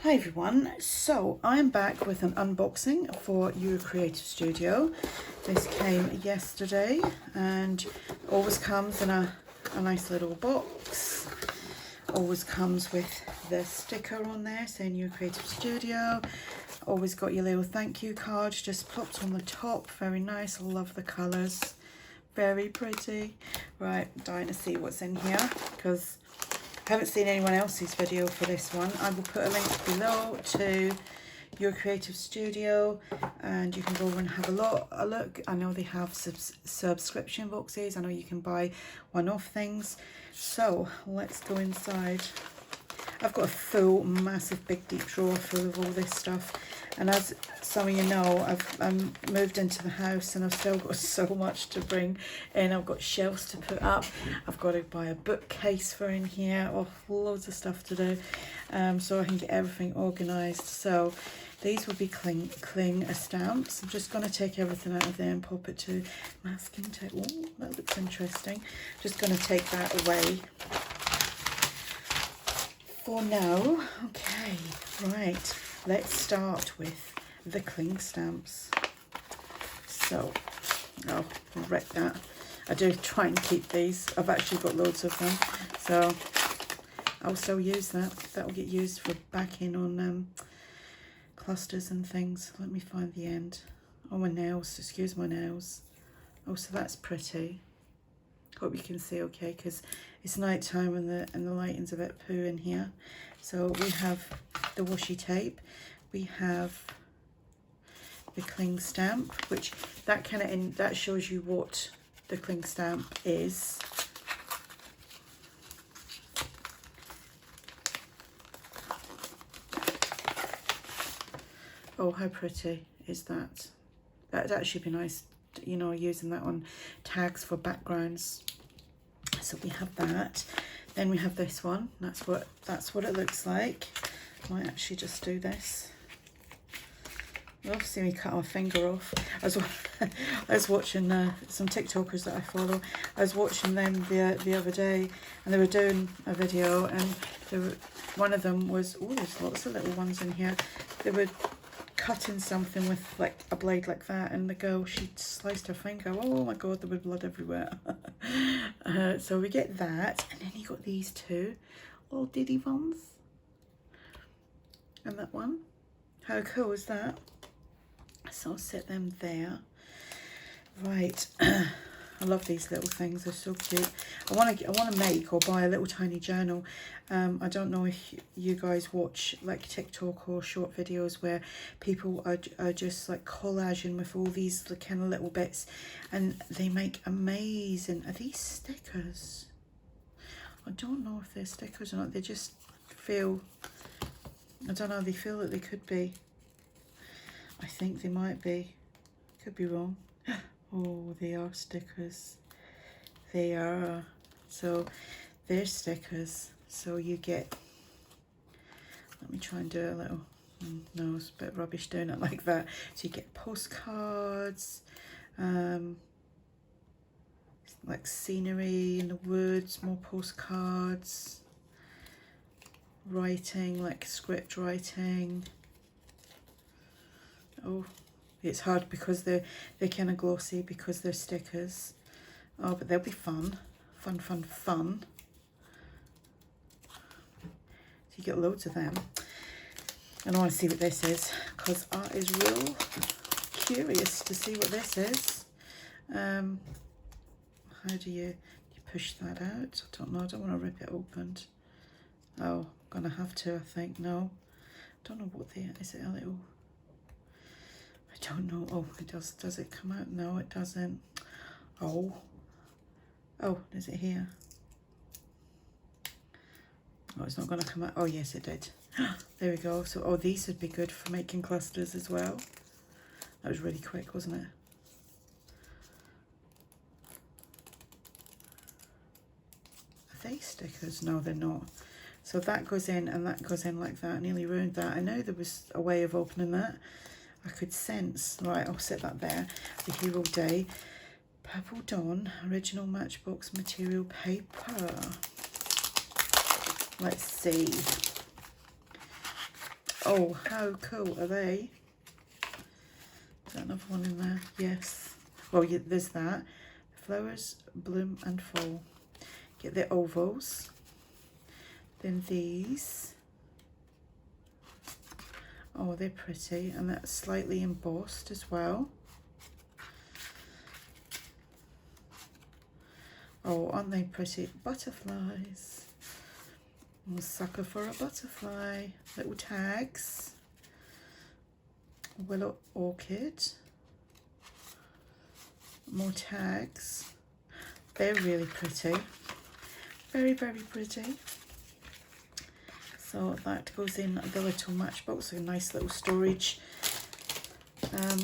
Hi everyone, so I'm back with an unboxing for Your Creative Studio. This came yesterday and always comes in a nice little box. Always comes with the sticker on there saying Your Creative Studio. Always got your little thank you card just plopped on the top. Very nice, I love the colours. Very pretty. Right, I'm dying to see what's in here because I haven't seen anyone else's video for this one. I will put a link below to Your Creative Studio and you can go over and have a look. I know they have subscription boxes. I know you can buy one-off things. So let's go inside. I've got a full, massive, big, deep drawer full of all this stuff. And as some of you know, I've moved into the house and I've still got so much to bring in. I've got shelves to put up. I've got to buy a bookcase for in here. Oh, loads of stuff to do. So I can get everything organised. So these will be cling stamps. I'm just going to take everything out of there and pop it to masking tape. Oh, that looks interesting. Just going to take that away for now. Okay, right. Let's start with the cling stamps. So, oh, I'll wreck that. I do try and keep these. I've actually got loads of them. So, I'll still use that. That will get used for backing on clusters and things. Let me find the end. Oh, my nails. Excuse my nails. Oh, so that's pretty. Hope you can see okay because it's night time and the lighting's a bit poo in here. So we have the washi tape, we have the cling stamp, which that that shows you what the cling stamp is. Oh, how pretty is that? That'd actually be nice, you know, using that on tags for backgrounds. So we have that. Then we have this one. That's what it looks like. Might actually just do this. You'll see me cut my finger off. I was watching some TikTokers that I follow. I was watching them the other day, and they were doing a video, and one of them was, oh, there's lots of little ones in here. They were cutting something with like a blade like that, and the girl, she sliced her finger. Oh my god, there was blood everywhere. So we get that, and then you got these two little diddy ones, and that one. How cool is that? So I'll set them there. Right. I love these little things, they're so cute. I want to make or buy a little tiny journal. I don't know if you guys watch like TikTok or short videos where people are just like collaging with all these kind of little bits, and they make amazing. Are these stickers? I don't know if they're stickers or not. They just feel, I don't know, they feel that they could be. I think they might be. Could be wrong. Oh, they are stickers. They are. So they're stickers. So you get, let me try and do a little, no, it's a bit rubbish doing it like that. So you get postcards, like scenery in the woods, more postcards, writing, like script writing. Oh, it's hard because they're kind of glossy because they're stickers. Oh, but they'll be fun. Fun, fun, fun. So you get loads of them. And I want to see what this is because I is real curious to see what this is. How do you push that out? I don't know. I don't want to rip it open. Oh, I'm going to have to, I think. No. I don't know what is it a little... I don't know. Oh, it does. Does it come out? No, it doesn't. Oh. Oh, is it here? Oh, it's not going to come out. Oh, yes, it did. There we go. So, oh, these would be good for making clusters as well. That was really quick, wasn't it? Are they stickers? No, they're not. So that goes in and that goes in like that. I nearly ruined that. I know there was a way of opening that. I could sense. Right, I'll set that there. The Hero Day. Purple Dawn. Original Matchbox material paper. Let's see. Oh, how cool are they? Is that another one in there? Yes. Well, yeah, there's that. Flowers bloom and fall. Get the ovals. Then these. Oh, they're pretty, and that's slightly embossed as well. Oh, aren't they pretty? Butterflies. I'm a sucker for a butterfly. Little tags. Willow orchid. More tags. They're really pretty. Very, very pretty. So that goes in the little matchbox, a nice little storage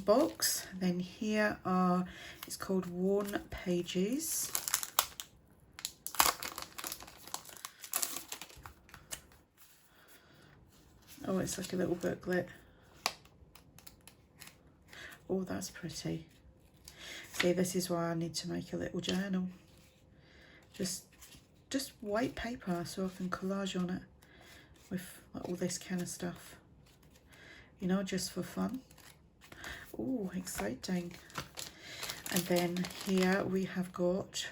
box. Then here are, it's called Worn Pages. Oh, it's like a little booklet. Oh, that's pretty. See, this is why I need to make a little journal. Just white paper so I can collage on it with like, all this kind of stuff. You know, just for fun. Oh, exciting. And then here we have got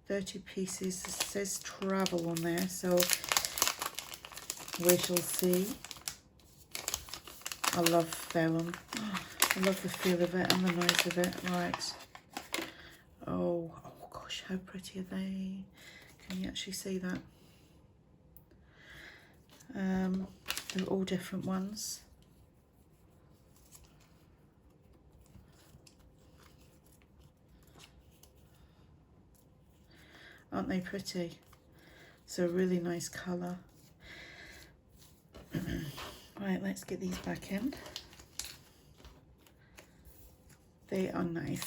30 pieces. It says travel on there, so we shall see. I love vellum. I love the feel of it and the noise of it. Right. Oh gosh, how pretty are they? Can you actually see that? They're all different ones. Aren't they pretty? It's a really nice colour. Right, let's get these back in. They are nice.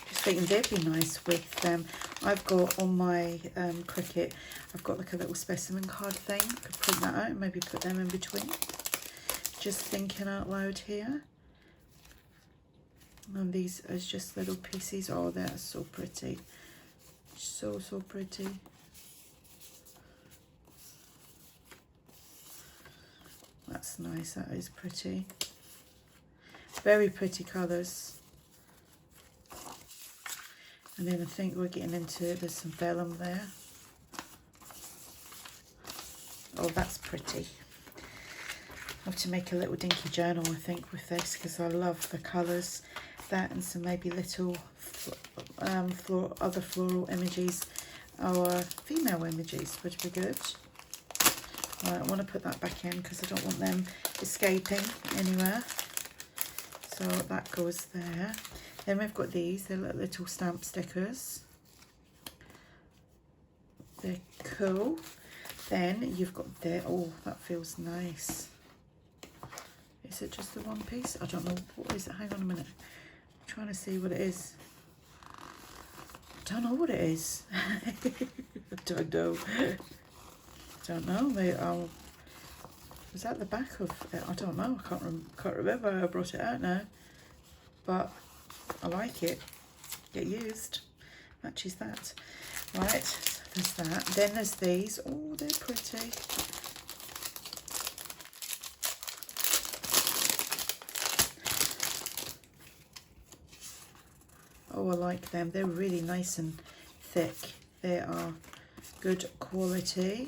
Just thinking they'd be nice with them. I've got on my Cricut, I've got like a little specimen card thing. I could print that out and maybe put them in between. Just thinking out loud here. And these are just little pieces. Oh, they're so pretty. So, so pretty. That's nice, that is pretty. Very pretty colours. And then I think we're getting into, there's some vellum there. Oh, that's pretty. I have to make a little dinky journal, I think, with this because I love the colours. That and some maybe little other floral images or female images would be good. Right, I want to put that back in because I don't want them escaping anywhere. So that goes there. Then we've got these, they're little stamp stickers. They're cool. Then you've got there, oh, that feels nice. Is it just the one piece? I don't know, what is it? Hang on a minute. I'm trying to see what it is. I don't know what it is. I don't know. Don't know. Was that the back of it? I don't know. I can't remember. I brought it out now, but I like it. Get used. Matches that. Right. So there's that. Then there's these. Oh, they're pretty. Oh, I like them. They're really nice and thick. They are good quality.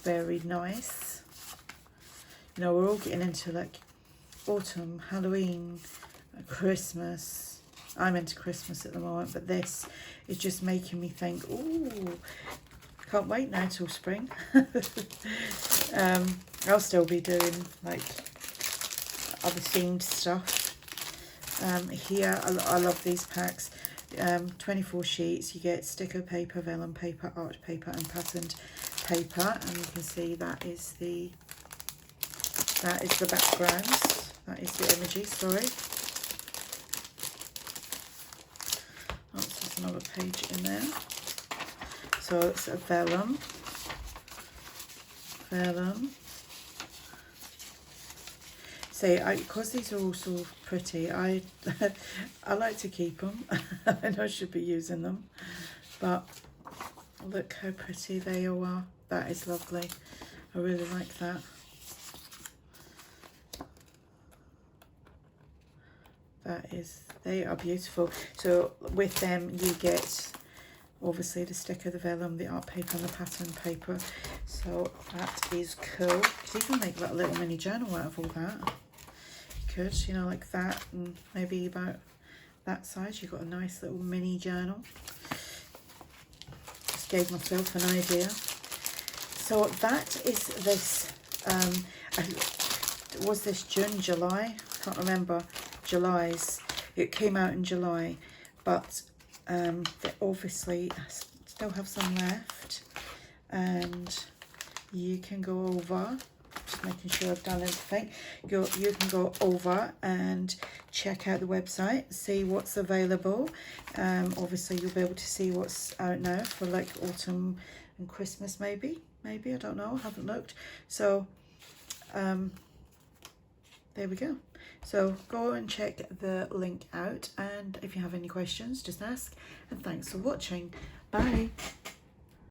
Very nice. You know, we're all getting into like autumn, Halloween, Christmas. I'm into Christmas at the moment, but this is just making me think, ooh, can't wait now till spring. I'll still be doing like other themed stuff. Here, I love these packs. 24 sheets. You get sticker paper, vellum paper, art paper, and patterned paper, and you can see that is the background. That is the images. Sorry. Oh, there's another page in there. So it's a vellum. See, because these are all so pretty, I like to keep them. I know I should be using them, but Look how pretty they all are. That is lovely. I really like that. They are beautiful. So with them you get obviously the sticker, the vellum, the art paper and the pattern paper. So that is cool. You could even make like a little mini journal out of all that. You could, you know, like that, and maybe about that size. You've got a nice little mini journal. Just gave myself an idea. So that is this, was this June, July? I can't remember. July's. It came out in July, but they obviously still have some left, and you can go over, just making sure I've done everything. You can go over and check out the website, see what's available. Obviously you'll be able to see what's out now for like autumn and Christmas, maybe I don't know, I haven't looked. So there we go. So go and check the link out, and if you have any questions, just ask. And thanks for watching. Bye.